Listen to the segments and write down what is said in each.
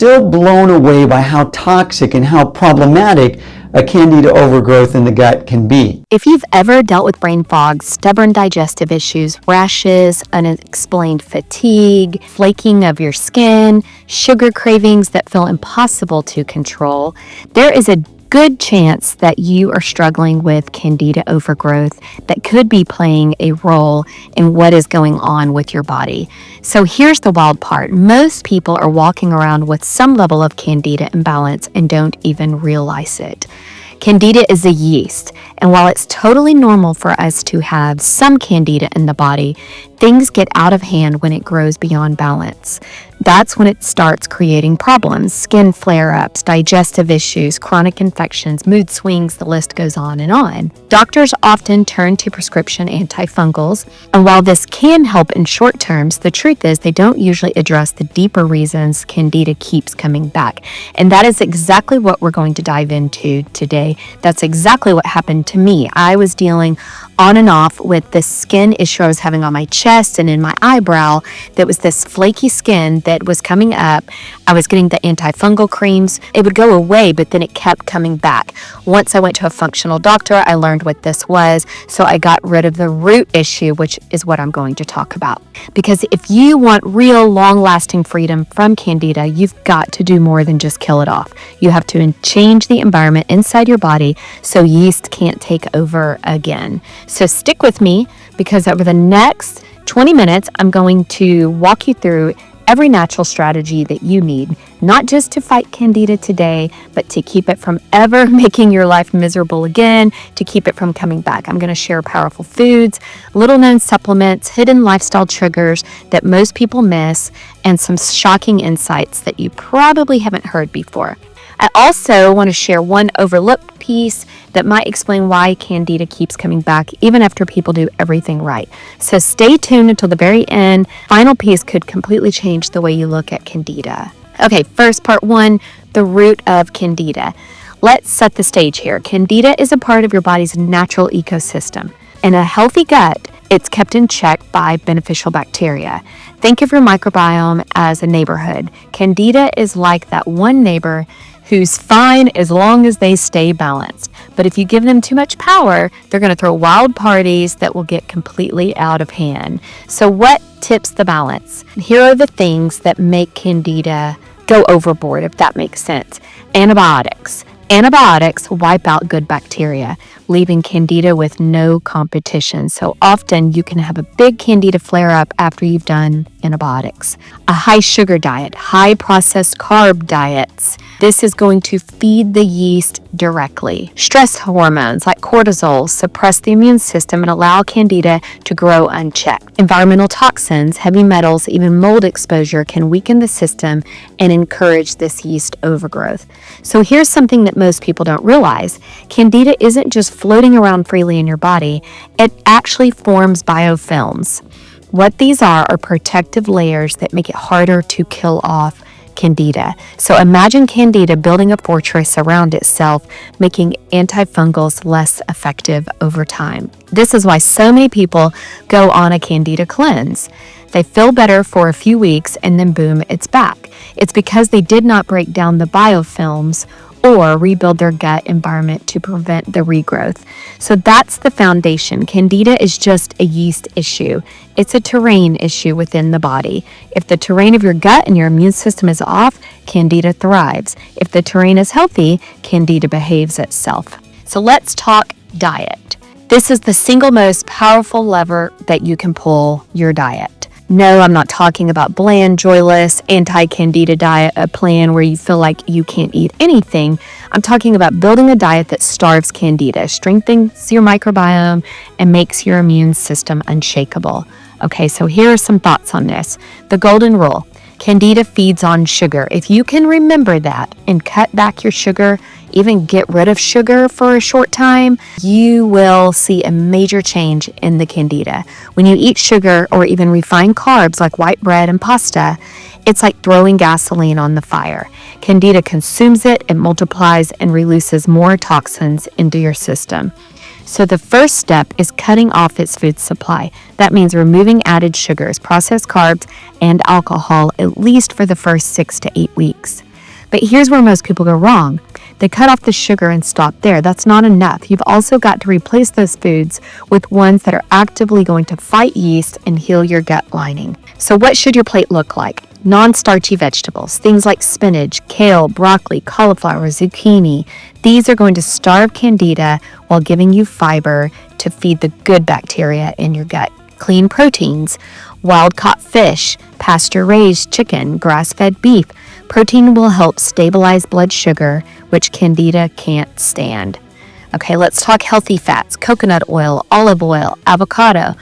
still blown away by how toxic and how problematic a Candida overgrowth in the gut can be. If you've ever dealt with brain fog, stubborn digestive issues, rashes, unexplained fatigue, flaking of your skin, sugar cravings that feel impossible to control, there is a good chance that you are struggling with Candida overgrowth that could be playing a role in what is going on with your body. So here's the wild part. Most people are walking around with some level of Candida imbalance and don't even realize it. Candida is a yeast, and while it's totally normal for us to have some Candida in the body, things get out of hand when it grows beyond balance. That's when it starts creating problems: skin flare-ups, digestive issues, chronic infections, mood swings, the list goes on and on. Doctors often turn to prescription antifungals, and while this can help in short terms, the truth is they don't usually address the deeper reasons Candida keeps coming back. And that is exactly what we're going to dive into today. That's exactly what happened to me. I was dealing on and off with this skin issue I was having on my chest and in my eyebrow that was this flaky skin that was coming up. I was getting the antifungal creams. It would go away, but then it kept coming back. Once I went to a functional doctor, I learned what this was, so I got rid of the root issue, which is what I'm going to talk about. Because if you want real long-lasting freedom from Candida, you've got to do more than just kill it off. You have to change the environment inside your body so yeast can't take over again. So stick with me, because over the next 20 minutes, I'm going to walk you through every natural strategy that you need, not just to fight Candida today, but to keep it from ever making your life miserable again, to keep it from coming back. I'm going to share powerful foods, little known supplements, hidden lifestyle triggers that most people miss, and some shocking insights that you probably haven't heard before. I also want to share one overlooked piece that might explain why Candida keeps coming back even after people do everything right. So stay tuned until the very end. Final piece could completely change the way you look at Candida. Okay, first, part one, the root of Candida. Let's set the stage here. Candida is a part of your body's natural ecosystem. In a healthy gut, it's kept in check by beneficial bacteria. Think of your microbiome as a neighborhood. Candida is like that one neighbor who's fine as long as they stay balanced. But if you give them too much power, they're going to throw wild parties that will get completely out of hand. So what tips the balance? Here are the things that make Candida go overboard, if that makes sense. Antibiotics. Antibiotics wipe out good bacteria, leaving Candida with no competition. So often you can have a big Candida flare-up after you've done antibiotics. A high sugar diet, high processed carb diets. This is going to feed the yeast directly. Stress hormones like cortisol suppress the immune system and allow Candida to grow unchecked. Environmental toxins, heavy metals, even mold exposure can weaken the system and encourage this yeast overgrowth. So here's something that most people don't realize. Candida isn't just floating around freely in your body. It actually forms biofilms. What these are protective layers that make it harder to kill off Candida. So imagine Candida building a fortress around itself, making antifungals less effective over time. This is why so many people go on a Candida cleanse. They feel better for a few weeks and then boom, it's back. It's because they did not break down the biofilms or rebuild their gut environment to prevent the regrowth. So that's the foundation. Candida is just a yeast issue. It's a terrain issue within the body. If the terrain of your gut and your immune system is off, Candida thrives. If the terrain is healthy, Candida behaves itself. So let's talk diet. This is the single most powerful lever that you can pull: your diet. No, I'm not talking about bland, joyless, anti-Candida diet, a plan where you feel like you can't eat anything. I'm talking about building a diet that starves Candida, strengthens your microbiome, and makes your immune system unshakable. Okay, so here are some thoughts on this. The golden rule: Candida feeds on sugar. If you can remember that and cut back your sugar, even get rid of sugar for a short time, you will see a major change in the Candida. When you eat sugar or even refined carbs like white bread and pasta, it's like throwing gasoline on the fire. Candida consumes it, it multiplies, and releases more toxins into your system. So the first step is cutting off its food supply. That means removing added sugars, processed carbs, and alcohol, at least for the first 6 to 8 weeks. But here's where most people go wrong. They cut off the sugar and stop there. That's not enough. You've also got to replace those foods with ones that are actively going to fight yeast and heal your gut lining. So what should your plate look like? Non-starchy vegetables, things like spinach, kale, broccoli, cauliflower, zucchini. These are going to starve Candida while giving you fiber to feed the good bacteria in your gut. Clean proteins, wild-caught fish, pasture-raised chicken, grass-fed beef. Protein will help stabilize blood sugar, which Candida can't stand. Okay, let's talk healthy fats. Coconut oil, olive oil, avocado.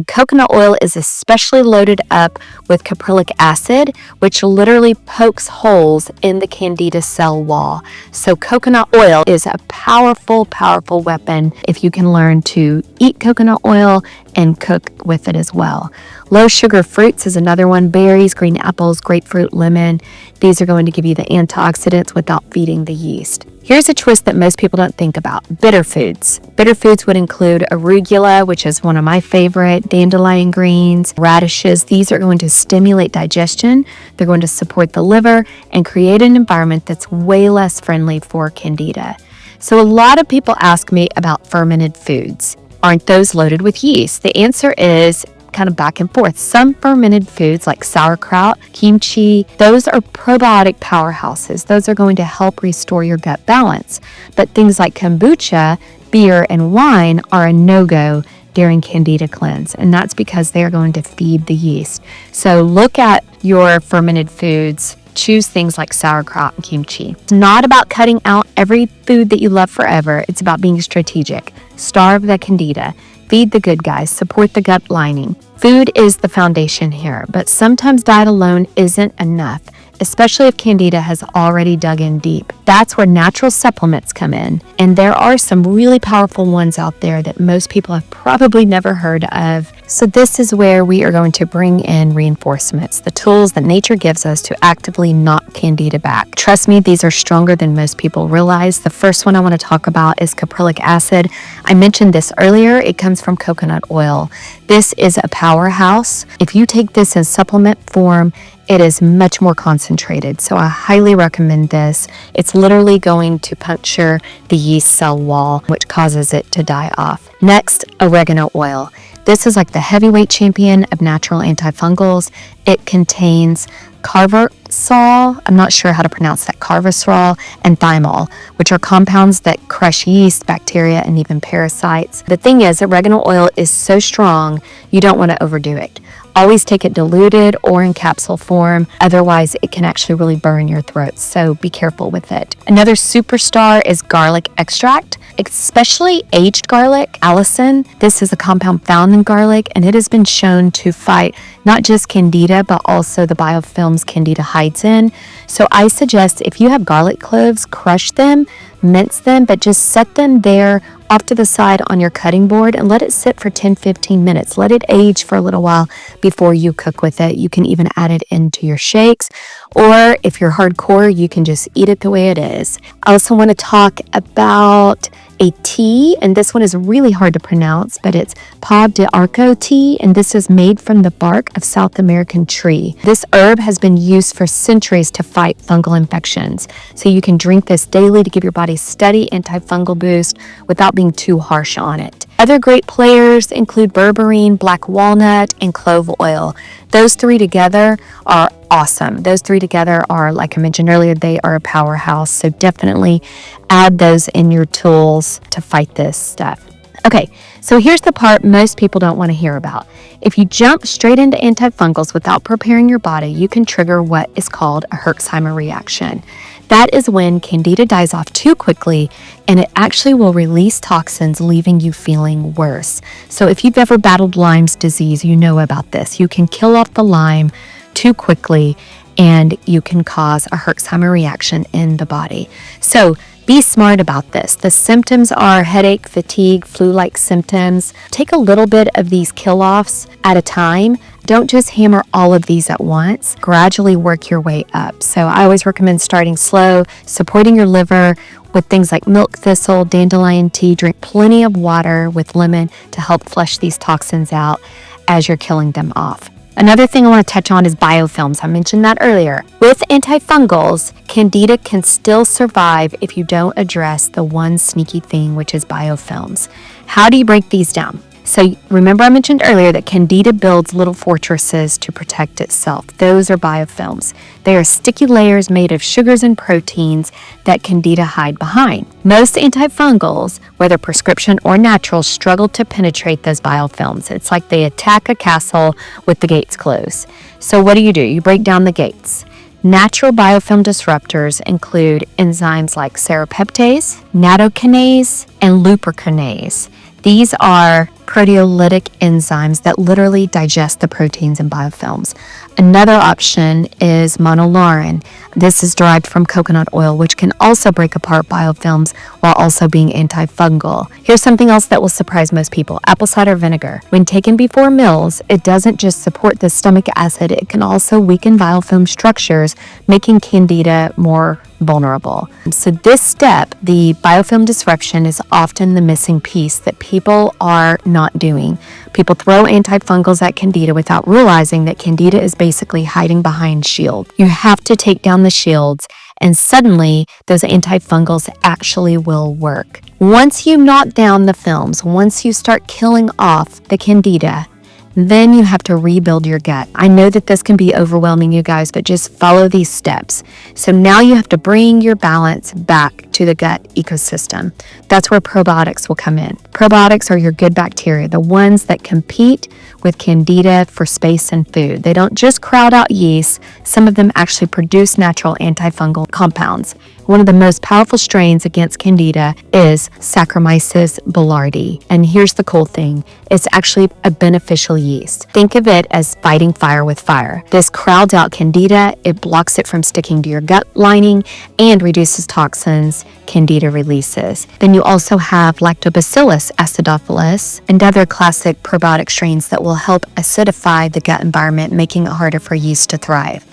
Coconut oil is especially loaded up with caprylic acid, which literally pokes holes in the Candida cell wall. So coconut oil is a powerful, powerful weapon if you can learn to eat coconut oil and cook with it as well. Low sugar fruits is another one. Berries, green apples, grapefruit, lemon. These are going to give you the antioxidants without feeding the yeast. Here's a twist that most people don't think about. Bitter foods. Bitter foods would include arugula, which is one of my favorite, dandelion greens, radishes. These are going to stimulate digestion. They're going to support the liver and create an environment that's way less friendly for Candida. So a lot of people ask me about fermented foods. Aren't those loaded with yeast? The answer is kind of back and forth. Some fermented foods like sauerkraut, kimchi, those are probiotic powerhouses. Those are going to help restore your gut balance. But things like kombucha, beer, and wine are a no-go during Candida cleanse, and that's because they are going to feed the yeast. So look at your fermented foods. Choose things like sauerkraut and kimchi. It's not about cutting out every food that you love forever. It's about being strategic. Starve the Candida. Feed the good guys. Support the gut lining. Food is the foundation here, but sometimes diet alone isn't enough, especially if Candida has already dug in deep. That's where natural supplements come in, and there are some really powerful ones out there that most people have probably never heard of. So this is where we are going to bring in reinforcements, the tools that nature gives us to actively knock Candida back. Trust me, these are stronger than most people realize. The first one I want to talk about is caprylic acid. I mentioned this earlier. It comes from coconut oil. This is a powerhouse. If you take this in supplement form, it is much more concentrated, so I highly recommend this. It's literally going to puncture the yeast cell wall, which causes it to die off. Next, oregano oil. This is like the heavyweight champion of natural antifungals. It contains carvasol, I'm not sure how to pronounce that, carvasol, and thymol, which are compounds that crush yeast, bacteria, and even parasites. The thing is, oregano oil is so strong, you don't want to overdo it. Always take it diluted or in capsule form. Otherwise, it can actually really burn your throat. So be careful with it. Another superstar is garlic extract, especially aged garlic, allicin. This is a compound found in garlic, and it has been shown to fight not just Candida, but also the biofilms Candida hides in. So I suggest if you have garlic cloves, crush them, mince them, but just set them there off to the side on your cutting board and let it sit for 10-15 minutes. Let it age for a little while before you cook with it. You can even add it into your shakes, or if you're hardcore, you can just eat it the way it is. I also want to talk about a tea, and this one is really hard to pronounce, but it's pau d'arco tea, and this is made from the bark of South American tree. This herb has been used for centuries to fight fungal infections, so you can drink this daily to give your body steady antifungal boost without being too harsh on it. Other great players include berberine, black walnut, and clove oil. Those three together are awesome. Those three together are, like I mentioned earlier, they are a powerhouse. So definitely add those in your tools to fight this stuff. Okay, so here's the part most people don't want to hear about. If you jump straight into antifungals without preparing your body, you can trigger what is called a Herxheimer reaction. That is when Candida dies off too quickly, and it actually will release toxins, leaving you feeling worse. So if you've ever battled Lyme's disease, you know about this. You can kill off the Lyme too quickly, and you can cause a Herxheimer reaction in the body. So be smart about this. The symptoms are headache, fatigue, flu-like symptoms. Take a little bit of these kill-offs at a time. Don't just hammer all of these at once. Gradually work your way up. So I always recommend starting slow, supporting your liver with things like milk thistle, dandelion tea. Drink plenty of water with lemon to help flush these toxins out as you're killing them off. Another thing I want to touch on is biofilms. I mentioned that earlier. With antifungals, Candida can still survive if you don't address the one sneaky thing, which is biofilms. How do you break these down? So remember I mentioned earlier that Candida builds little fortresses to protect itself. Those are biofilms. They are sticky layers made of sugars and proteins that Candida hide behind. Most antifungals, whether prescription or natural, struggle to penetrate those biofilms. It's like they attack a castle with the gates closed. So what do? You break down the gates. Natural biofilm disruptors include enzymes like serrapeptase, nattokinase, and luperkinase. These are proteolytic enzymes that literally digest the proteins in biofilms. Another option is monolaurin. This is derived from coconut oil, which can also break apart biofilms while also being antifungal. Here's something else that will surprise most people: apple cider vinegar. When taken before meals, it doesn't just support the stomach acid, it can also weaken biofilm structures, making Candida more vulnerable. So this step, the biofilm disruption, is often the missing piece that people are not doing. People throw antifungals at Candida without realizing that Candida is basically hiding behind shield. You have to take down the shields, and suddenly those antifungals actually will work. Once you knock down the films, once you start killing off the Candida, then you have to rebuild your gut. I know that this can be overwhelming, you guys, but just follow these steps. So now you have to bring your balance back to the gut ecosystem. That's where probiotics will come in. Probiotics are your good bacteria, the ones that compete with Candida for space and food. They don't just crowd out yeast. Some of them actually produce natural antifungal compounds. One of the most powerful strains against Candida is Saccharomyces boulardii. And here's the cool thing: it's actually a beneficial yeast. Think of it as fighting fire with fire. This crowds out Candida, it blocks it from sticking to your gut lining, and reduces toxins Candida releases. Then you also have Lactobacillus acidophilus and other classic probiotic strains that will help acidify the gut environment, making it harder for yeast to thrive.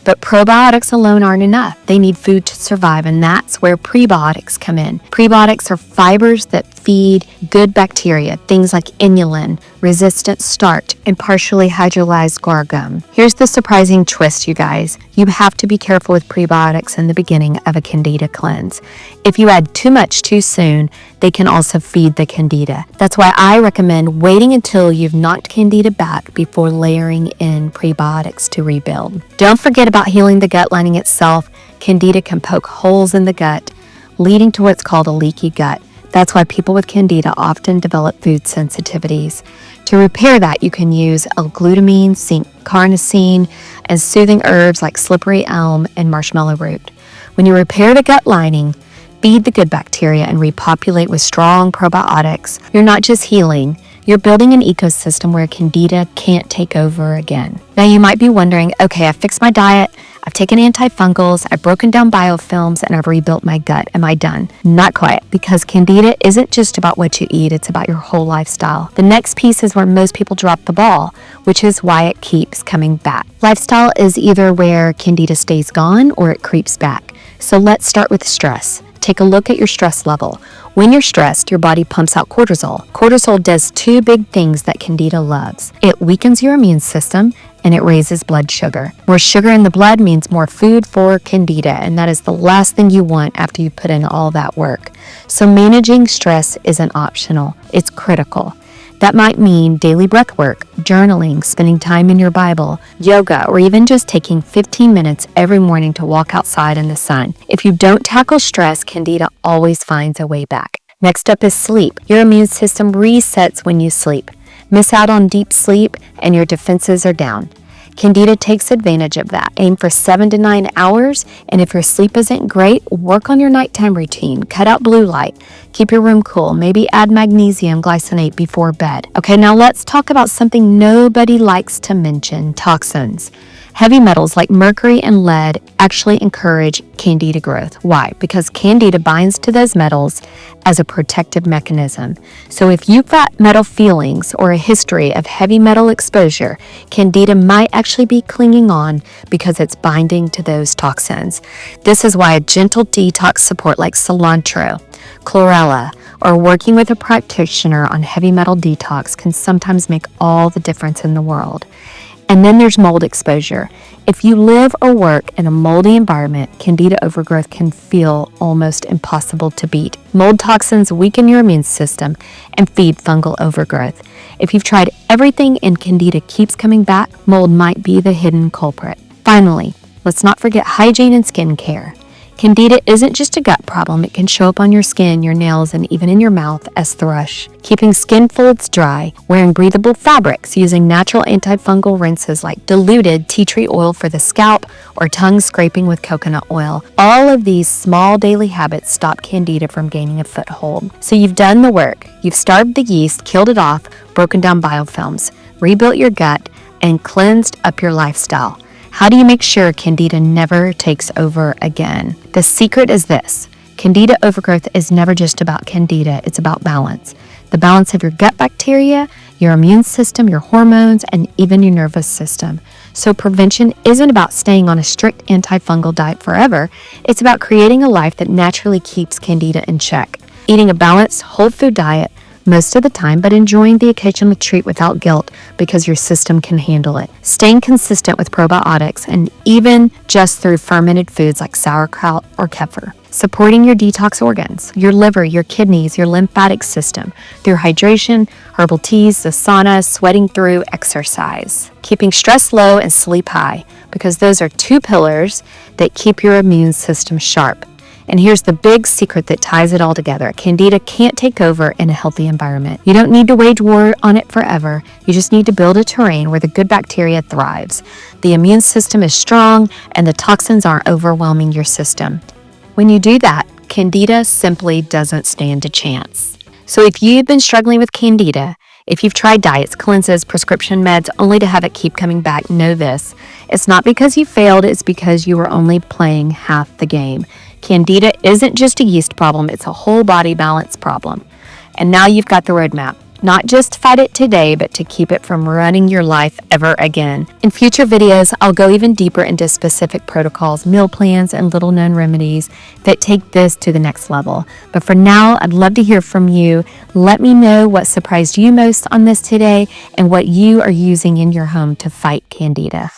But probiotics alone aren't enough. They need food to survive, and that's where prebiotics come in. Prebiotics are fibers that feed good bacteria, things like inulin, resistant starch, and partially hydrolyzed guar gum. Here's the surprising twist, you guys. You have to be careful with prebiotics in the beginning of a Candida cleanse. If you add too much too soon, they can also feed the Candida. That's why I recommend waiting until you've knocked Candida back before layering in prebiotics to rebuild. Don't forget about healing the gut lining itself. Candida can poke holes in the gut, leading to what's called a leaky gut. That's why people with Candida often develop food sensitivities. To repair that, you can use L-glutamine, zinc carnosine, and soothing herbs like slippery elm and marshmallow root. When you repair the gut lining, feed the good bacteria, and repopulate with strong probiotics, you're not just healing, you're building an ecosystem where Candida can't take over again. Now you might be wondering, okay, I've fixed my diet, I've taken antifungals, I've broken down biofilms, and I've rebuilt my gut. Am I done? Not quite, because Candida isn't just about what you eat, it's about your whole lifestyle. The next piece is where most people drop the ball, which is why it keeps coming back. Lifestyle is either where Candida stays gone or it creeps back. So let's start with stress. Take a look at your stress level. When you're stressed, your body pumps out cortisol. Cortisol does two big things that Candida loves. It weakens your immune system, and it raises blood sugar. More sugar in the blood means more food for Candida, and that is the last thing you want after you put in all that work. So managing stress isn't optional, it's critical. That might mean daily breath work, journaling, spending time in your Bible, yoga, or even just taking 15 minutes every morning to walk outside in the sun. If you don't tackle stress, Candida always finds a way back. Next up is sleep. Your immune system resets when you sleep. Miss out on deep sleep and your defenses are down. Candida takes advantage of that. Aim for 7 to 9 hours, and if your sleep isn't great, work on your nighttime routine. Cut out blue light. Keep your room cool. Maybe add magnesium glycinate before bed. Okay, now let's talk about something nobody likes to mention: toxins. Heavy metals like mercury and lead actually encourage Candida growth. Why? Because Candida binds to those metals as a protective mechanism. So if you've got metal feelings or a history of heavy metal exposure, Candida might actually be clinging on because it's binding to those toxins. This is why a gentle detox support like cilantro, chlorella, or working with a practitioner on heavy metal detox can sometimes make all the difference in the world. And then there's mold exposure. If you live or work in a moldy environment, Candida overgrowth can feel almost impossible to beat. Mold toxins weaken your immune system and feed fungal overgrowth. If you've tried everything and Candida keeps coming back, mold might be the hidden culprit. Finally, let's not forget hygiene and skin care. Candida isn't just a gut problem. It can show up on your skin, your nails, and even in your mouth as thrush. Keeping skin folds dry, wearing breathable fabrics, using natural antifungal rinses like diluted tea tree oil for the scalp or tongue scraping with coconut oil. All of these small daily habits stop Candida from gaining a foothold. So you've done the work. You've starved the yeast, killed it off, broken down biofilms, rebuilt your gut, and cleansed up your lifestyle. How do you make sure Candida never takes over again? The secret is this. Candida overgrowth is never just about Candida, it's about balance. The balance of your gut bacteria, your immune system, your hormones, and even your nervous system. So prevention isn't about staying on a strict antifungal diet forever. It's about creating a life that naturally keeps Candida in check. Eating a balanced, whole food diet most of the time, but enjoying the occasional treat without guilt because your system can handle it. Staying consistent with probiotics and even just through fermented foods like sauerkraut or kefir. Supporting your detox organs, your liver, your kidneys, your lymphatic system through hydration, herbal teas, the sauna, sweating through exercise. Keeping stress low and sleep high because those are two pillars that keep your immune system sharp. And here's the big secret that ties it all together. Candida can't take over in a healthy environment. You don't need to wage war on it forever. You just need to build a terrain where the good bacteria thrives. The immune system is strong and the toxins aren't overwhelming your system. When you do that, Candida simply doesn't stand a chance. So if you've been struggling with Candida, if you've tried diets, cleanses, prescription meds, only to have it keep coming back, know this. It's not because you failed, it's because you were only playing half the game. Candida isn't just a yeast problem, it's a whole body balance problem. And now you've got the roadmap. Not just to fight it today, but to keep it from running your life ever again. In future videos, I'll go even deeper into specific protocols, meal plans, and little known remedies that take this to the next level. But for now, I'd love to hear from you. Let me know what surprised you most on this today and what you are using in your home to fight Candida.